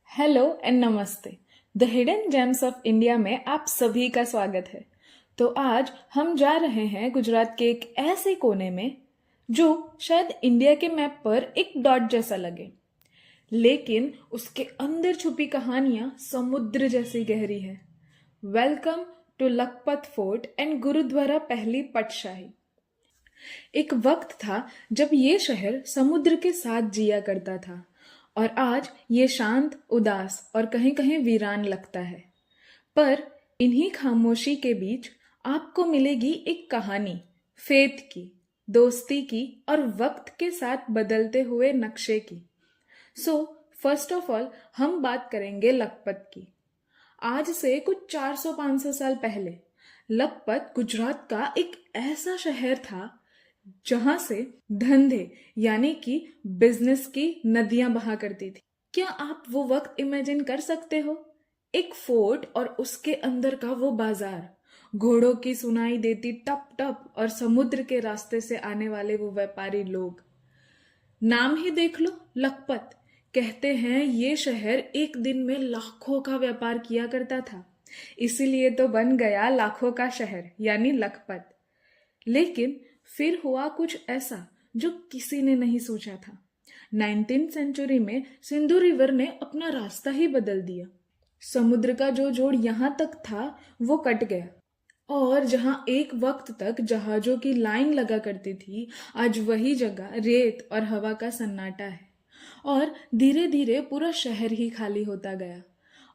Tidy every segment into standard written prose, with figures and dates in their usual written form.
Hello and नमस्ते। The hidden gems of India में आप सभी का स्वागत है। तो आज हम जा रहे हैं गुजरात के एक ऐसे कोने में जो शायद इंडिया के मैप पर एक डॉट जैसा लगे, लेकिन उसके अंदर छुपी कहानियां समुद्र जैसी गहरी है। Welcome to Lakhpat fort and Gurudwara Pehli Patshahi. एक वक्त था जब ये शहर समुद्र के साथ जिया करता था और आज ये शांत, उदास और कहीं कहीं वीरान लगता है। पर इन्हीं खामोशी के बीच आपको मिलेगी एक कहानी, फेथ की, दोस्ती की और वक्त के साथ बदलते हुए नक्शे की। सो फर्स्ट ऑफ ऑल हम बात करेंगे लखपत की। आज से कुछ 400-500 साल पहले लखपत गुजरात का एक ऐसा शहर था जहां से धंधे यानी कि बिजनेस की नदियां बहा करती थी। क्या आप वो वक्त इमेजिन कर सकते हो? एक फोर्ट और उसके अंदर का वो बाजार, घोड़ों की सुनाई देती टप टप और समुद्र के रास्ते से आने वाले वो व्यापारी लोग। नाम ही देख लो, लखपत। कहते हैं ये शहर एक दिन में लाखों का व्यापार किया करता था, इसीलिए तो बन गया लाखों का शहर यानी लखपत। लेकिन फिर हुआ कुछ ऐसा जो किसी ने नहीं सोचा था। 19th सेंचुरी में सिंधु रिवर ने अपना रास्ता ही बदल दिया। समुद्र का जो जोड़ यहां तक था वो कट गया और जहां एक वक्त तक जहाजों की लाइन लगा करती थी, आज वही जगह रेत और हवा का सन्नाटा है। और धीरे धीरे पूरा शहर ही खाली होता गया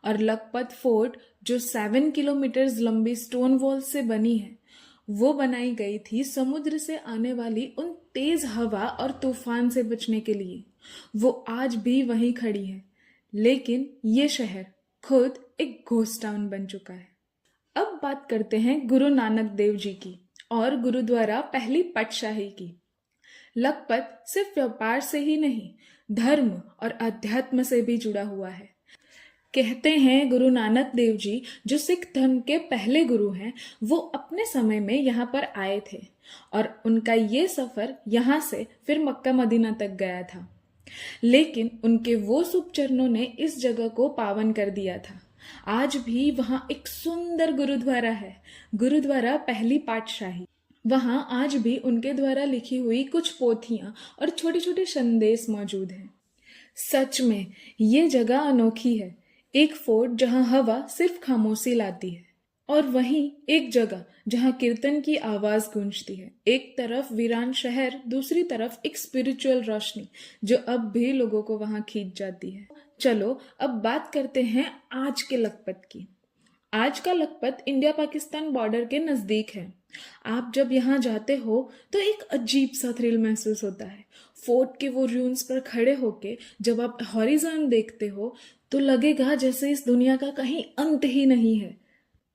और लखपत फोर्ट जो 7 किलोमीटर लंबी स्टोन वॉल से बनी है, वो बनाई गई थी समुद्र से आने वाली उन तेज हवा और तूफान से बचने के लिए। वो आज भी वहीं खड़ी है, लेकिन ये शहर खुद एक घोस्ट टाउन बन चुका है। अब बात करते हैं गुरु नानक देव जी की और गुरुद्वारा पहली पटशाही की। लखपत सिर्फ व्यापार से ही नहीं, धर्म और अध्यात्म से भी जुड़ा हुआ है। कहते हैं गुरु नानक देव जी जो सिख धर्म के पहले गुरु हैं, वो अपने समय में यहाँ पर आए थे और उनका ये सफर यहाँ से फिर मक्का मदीना तक गया था। लेकिन उनके वो शुभ चरणों ने इस जगह को पावन कर दिया था। आज भी वहाँ एक सुंदर गुरुद्वारा है, गुरुद्वारा पहली पातशाही। वहाँ आज भी उनके द्वारा लिखी हुई कुछ पोथियां और छोटे छोटे संदेश मौजूद हैं। सच में ये जगह अनोखी है। एक फोर्ट जहां हवा सिर्फ खामोशी लाती है और वहीं एक जगह जहां कीर्तन की आवाज गूंजती है। एक तरफ वीरान शहर, दूसरी तरफ एक स्पिरिचुअल रोशनी जो अब भी लोगों को वहां खींच जाती है। चलो अब बात करते हैं आज के लखपत की। आज का लखपत इंडिया पाकिस्तान बॉर्डर के नजदीक है। आप जब यहाँ जाते हो तो एक अजीब सा थ्रिल महसूस होता है। फोर्ट के वो रून्स पर खड़े होके जब आप हॉरिजॉन देखते हो तो लगेगा जैसे इस दुनिया का कहीं अंत ही नहीं है।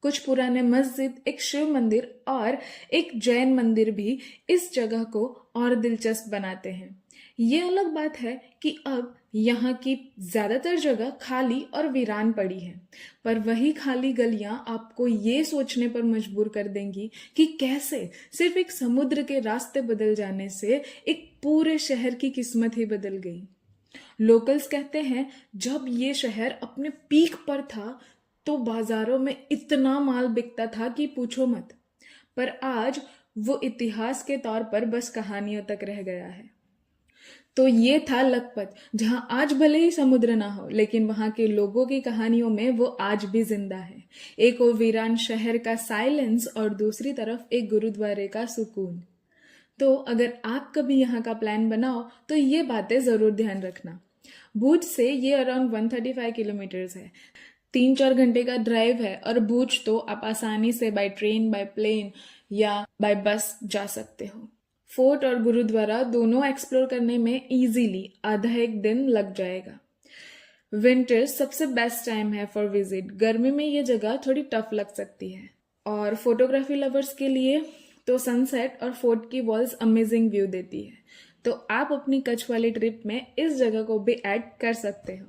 कुछ पुराने मस्जिद, एक शिव मंदिर और एक जैन मंदिर भी इस जगह को और दिलचस्प बनाते हैं। ये अलग बात है कि अब यहाँ की ज्यादातर जगह खाली और वीरान पड़ी है, पर वही खाली गलियां आपको ये सोचने पर मजबूर कर देंगी कि कैसे सिर्फ एक समुद्र के रास्ते बदल जाने से एक पूरे शहर की किस्मत ही बदल गई। लोकल्स कहते हैं जब ये शहर अपने पीक पर था तो बाजारों में इतना माल बिकता था कि पूछो मत, पर आज वो इतिहास के तौर पर बस कहानियों तक रह गया है। तो ये था लखपत, जहां आज भले ही समुद्र ना हो, लेकिन वहां के लोगों की कहानियों में वो आज भी जिंदा है। एक वो वीरान शहर का साइलेंस और दूसरी तरफ एक गुरुद्वारे का सुकून। तो अगर आप कभी यहाँ का प्लान बनाओ तो ये बातें जरूर ध्यान रखना। भुज से ये अराउंड 135 किलोमीटर्स है। 3-4 घंटे का ड्राइव है और भुज तो आप आसानी से बाय ट्रेन, बाय प्लेन या बाय बस जा सकते हो। फोर्ट और गुरुद्वारा दोनों एक्सप्लोर करने में इजीली आधा एक दिन लग जाएगा। विंटर सबसे बेस्ट टाइम है फॉर विजिट। गर्मी में ये जगह थोड़ी टफ लग सकती है और फोटोग्राफी लवर्स के लिए तो सनसेट और फोर्ट की वॉल्स अमेजिंग व्यू देती है। तो आप अपनी कच्छ वाली ट्रिप में इस जगह को भी ऐड कर सकते हो।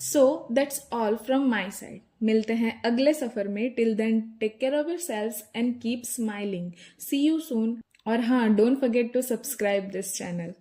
So that's all from my side. मिलते हैं अगले सफर में। Till then take care of yourselves and keep smiling. See you soon. और हाँ, don't forget to subscribe this channel.